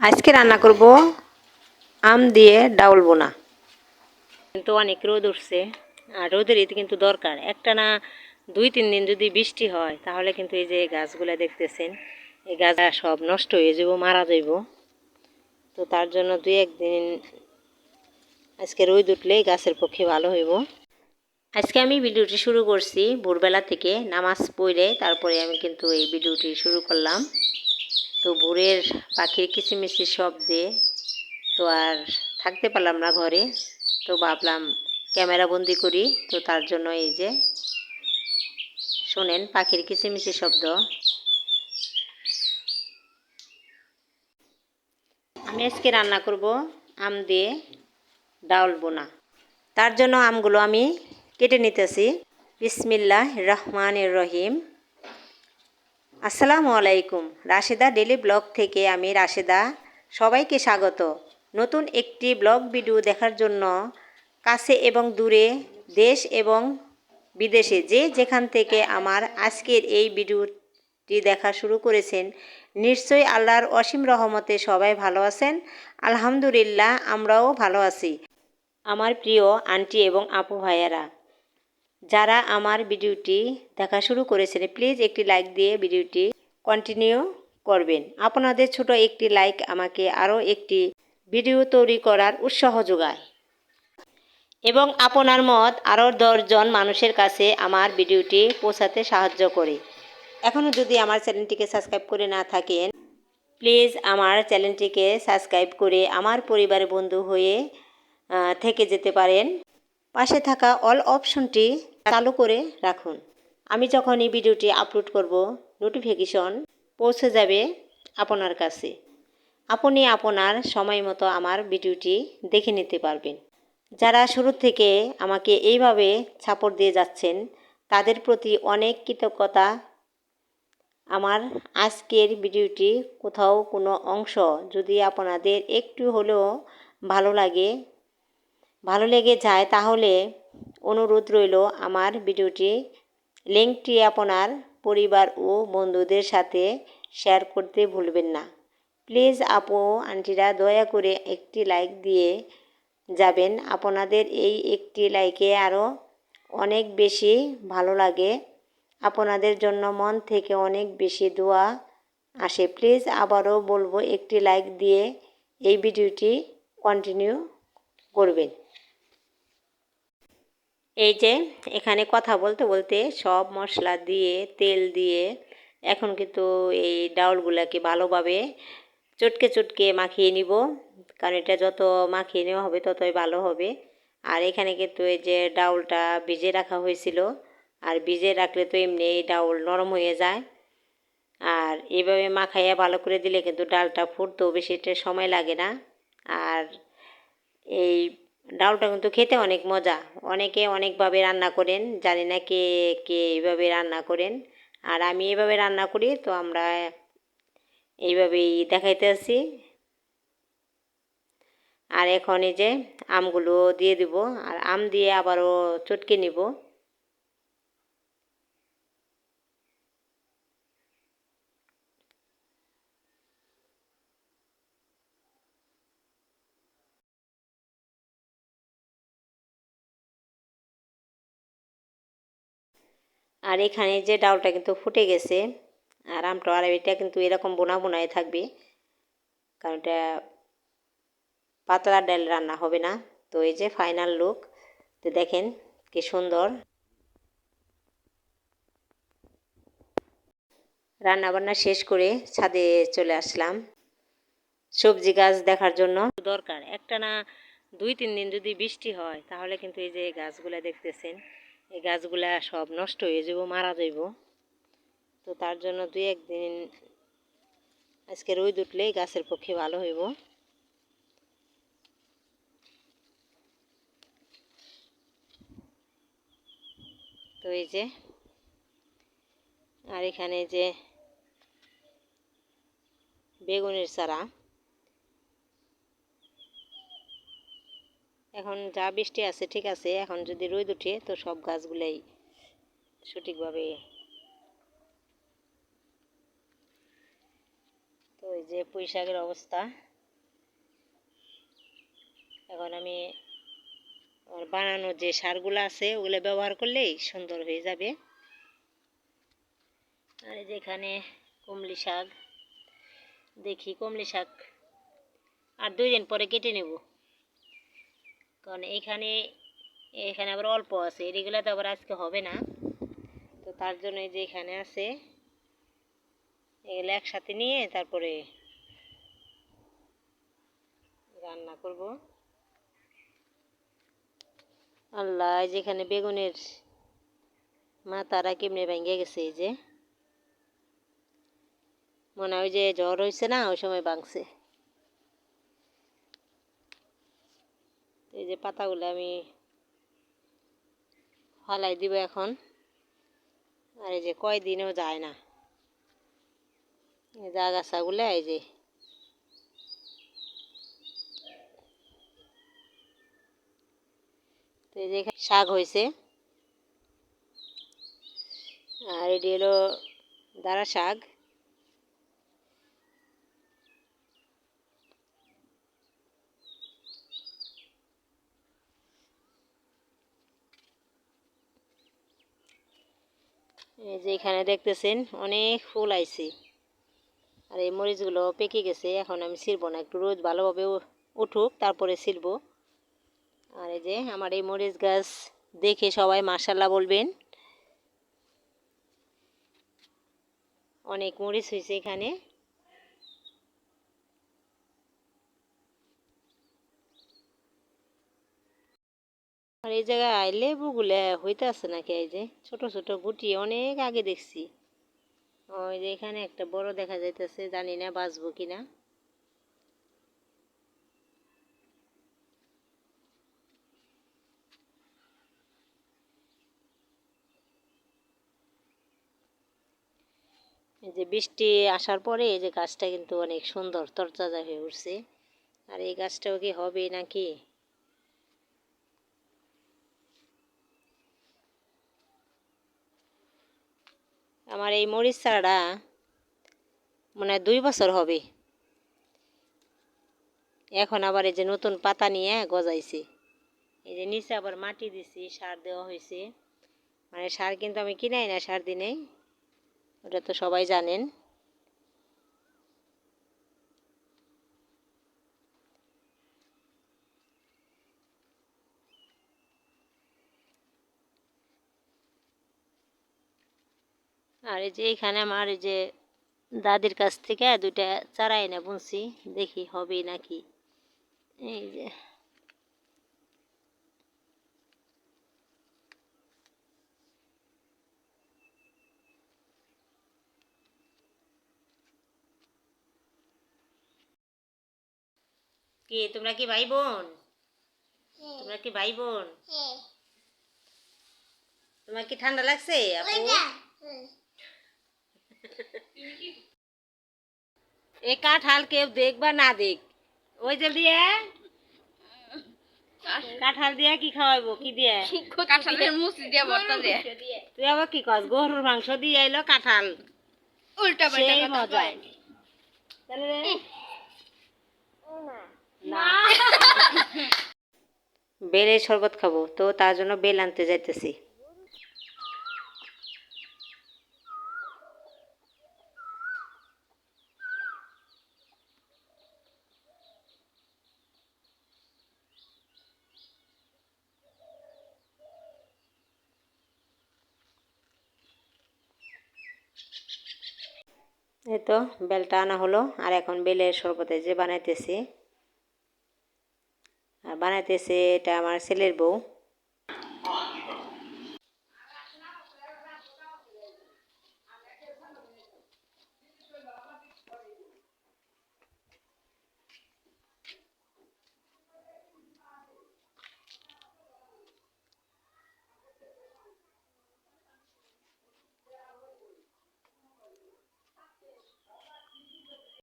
আজকে রান্না করব আম দিয়ে ডাউল বোনা। কিন্তু অনেক রোদ উঠছে, আর রোদের এতে কিন্তু দরকার। একটা না 2-3 দিন যদি বৃষ্টি হয় তাহলে কিন্তু এই যে গাছগুলা দেখতেছেন, এই গাছ সব নষ্ট হয়ে যাব, মারা যাইব। তো তার জন্য 2-1 দিন আজকে রোদ উঠলে গাছের পক্ষে ভালো হইব। আজকে আমি ভিডিওটি শুরু করছি ভোরবেলা থেকে, নামাজ পড়ে তারপরে আমি কিন্তু এই ভিডিওটি শুরু করলাম। তো ভোরের পাখির কিচিমিচির শব্দে তো আর থাকতে পারলাম না ঘরে, তো ভাবলাম ক্যামেরা বন্দি করি। তো তার জন্য এই যে শোনেন পাখির কিচিমিচির শব্দ। আমি আজকে রান্না করব আম দিয়ে ডাউল বোনা। তার জন্য আমগুলো আমি কেটে নিতেছি। বিসমিল্লাহ রহমানির রহিম। আসসালামু আলাইকুম। রাশেদা ডেলি ব্লগ থেকে আমি রাশেদা সবাইকে স্বাগত। নতুন একটি ব্লগ ভিডিও দেখার জন্য কাছে এবং দূরে, দেশ এবং বিদেশে যে যেখান থেকে আমার আজকের এই ভিডিওটি দেখা শুরু করেছেন, নিশ্চয়ই আল্লাহর অসীম রহমতে সবাই ভালো আছেন। আলহামদুলিল্লাহ, আমরাও ভালো আছি। আমার প্রিয় আন্টি এবং আপু ভাইয়েরা, যারা আমার ভিডিওটি দেখা শুরু করেছেন, প্লিজ একটি লাইক দিয়ে ভিডিওটি কন্টিনিউ করবেন। আপনাদের ছোট একটি লাইক আমাকে আরও একটি ভিডিও তৈরি করার উৎসাহ যোগায় এবং আপনার মত আরও 10 জন মানুষের কাছে আমার ভিডিওটি পৌঁছাতে সাহায্য করে। এখনও যদি আমার চ্যানেলটিকে সাবস্ক্রাইব করে না থাকেন, প্লিজ আমার চ্যানেলটিকে সাবস্ক্রাইব করে আমার পরিবারের বন্ধু হয়ে থেকে যেতে পারেন। পাশে থাকা অল অপশনটি চালু করে রাখুন। আমি যখন এই ভিডিওটি আপলোড করব, নোটিফিকেশন পৌঁছে যাবে আপনার কাছে। আপনি আপনার সময় মতো আমার ভিডিওটি দেখে নিতে পারবেন। যারা শুরু থেকে আমাকে এইভাবে সাপোর্ট দিয়ে যাচ্ছেন, তাদের প্রতি অনেক কৃতজ্ঞতা। আমার আজকের ভিডিওটি কোথাও কোনো অংশ যদি আপনাদের একটু হলেও ভালো লেগে যায়, তাহলে অনুরোধ রইল আমার ভিডিওটি লিঙ্কটি আপনার পরিবার ও বন্ধুদের সাথে শেয়ার করতে ভুলবেন না। প্লিজ আপু আন্টিরা দয়া করে একটি লাইক দিয়ে যাবেন। আপনাদের এই একটি লাইকে আরও অনেক বেশি ভালো লাগে। আপনাদের জন্য মন থেকে অনেক বেশি দোয়া আসে। প্লিজ আবারও বলবো, একটি লাইক দিয়ে এই ভিডিওটি কন্টিনিউ করবেন। এই যে এখানে কথা বলতে বলতে সব মশলা দিয়ে, তেল দিয়ে এখন কিন্তু এই ডাউলগুলোকে ভালোভাবে চটকে চটকে মাখিয়ে নিব, কারণ এটা যত মাখিয়ে নেওয়া হবে ততই ভালো হবে। আর এখানে কিন্তু এই যে ডাউলটা ভিজে রাখা হয়েছিল, আর ভিজে রাখলে তো এমনি এই ডাউল নরম হয়ে যায়। আর এভাবে মাখাইয়া ভালো করে দিলে কিন্তু ডালটা ফুটতেও বেশি সময় লাগে না। আর এই ডাউলটা কিন্তু খেতে অনেক মজা। অনেকে অনেকভাবে রান্না করেন, জানি না কে কে এইভাবে রান্না করেন। আর আমি এইভাবে রান্না করি, তো আমরা এইভাবেই দেখাইতে আছি। আর এখন এই যে আমগুলো দিয়ে দিব, আর আম দিয়ে আবারও চটকে নিব। আর এখানে যে ডাউলটা কিন্তু ফুটে গেছে, আর আমটা আর এটা কিন্তু এরকম বোনা বোনায় থাকবে, কারণ এটা পাতলা ডাল রান্না হবে না। তো এই যে ফাইনাল লুক, তো দেখেন কি সুন্দর। রান্না বান্না শেষ করে ছাদে চলে আসলাম সবজি গাছ দেখার জন্য। দরকার একটা না 2-3 দিন যদি বৃষ্টি হয় তাহলে কিন্তু এই যে গাছগুলা দেখতেছেন, এই গাছগুলা সব নষ্ট হয়ে যাব, মারা যাইব। তো তার জন্য 2-1 দিন আজকে রোদ উঠলে গাছের পক্ষে ভালো হইব। তো এই যে, আর এখানে যে বেগুনের চারা, এখন যা বৃষ্টি আছে ঠিক আছে, এখন যদি রোদ উঠে তো সব গাছগুলাই সঠিকভাবে। তো এই যে পুঁই শাকের অবস্থা, এখন আমি আমার বানানো যে সারগুলো আছে ওগুলো ব্যবহার করলেই সুন্দর হয়ে যাবে। আর এই যে এখানে কমলি শাক, দেখি কমলি শাক আর 2 দিন পরে কেটে নেব, কারণ এখানে আবার অল্প আছে, এগুলো তো আবার আজকে হবে না। তো তার জন্য যে এখানে আছে এগুলো একসাথে নিয়ে তারপরে রান্না করব। আল্লাহ, যেখানে বেগুনের মাথারা কেমনে ভেঙে গেছে, এই যে মনে হয় যে জ্বর হয়েছে না ওই সময় ভাঙছে। এই যে পাতাগুলো আমি ফালাই দিব এখন। আর এই যে কয়দিনও যায় না এই যে আগাছাগুলো, এই যে তো এই যে শাক হয়েছে। আর এটি হলো দাঁড়া শাক। এই যে এখানে দেখতেছেন অনেক ফুল আইছে। আর এই মরিচগুলো পেকে গেছে, এখন আমি ছিলবো না, একটু রোদ ভালোভাবে উঠুক তারপরে ছিলবো। আর এই যে আমার এই মরিচ গাছ দেখে সবাই মাশাআল্লাহ বলবেন, অনেক মরিচ হয়েছে এখানে। আর এই জায়গায় লেবুগুলো হইতে আছে নাকি, এই যে ছোট ছোট গুটি অনেক আগে দেখছি। ওই যে এখানে একটা বড় দেখা যাইতেছে, জানি না বাঁচবো কিনা। এই যে বৃষ্টি আসার পরে এই যে গাছটা কিন্তু অনেক সুন্দর তরতাজা হয়ে উঠছে। আর এই গাছটাও কি হবে নাকি। আমার এই মরিচ চারাটা মনে হয় 2 বছর হবে। এখন আবার এই যে নতুন পাতা নিয়ে গজাইছে। এই যে নিচে আবার মাটি দিছি, সার দেওয়া হয়েছে। মানে সার কিন্তু আমি কিনাই না, সার দিনে, ওটা তো সবাই জানেন। আর এই যে এখানে আমার এই যে দাদির কাছ থেকে 2টা চারা এনে বুনছি, দেখি হবে নাকি। এই যে কি তোমরা কি ভাই বোন? তোমরা কি ভাই বোন? তোমার কি ঠান্ডা লাগছে আপু? এই কাঁঠাল কেউ দেখ বা না দেখ, ওই যে দিয়ে কাঁঠাল দিয়ে কি খাওয়াইবো, কি দিয়ে? কাঁঠালের মুচি দিয়ে ভর্তা দিয়ে। তুই আবার কি কস, গরুর মাংস দিয়ে এলো কাঁঠাল, উল্টা পাল্টা সেই কথা মজা। কয়। তাহলে রে? না। বেলের শরবত খাবো, তো তার জন্য বেল আনতে যাইতেছি। এই তো বেলটা আনা হলো, আর এখন বেলের শরবতে যে বানাইতেছি, আর বানাইতেছে এটা আমার ছেলের বউ।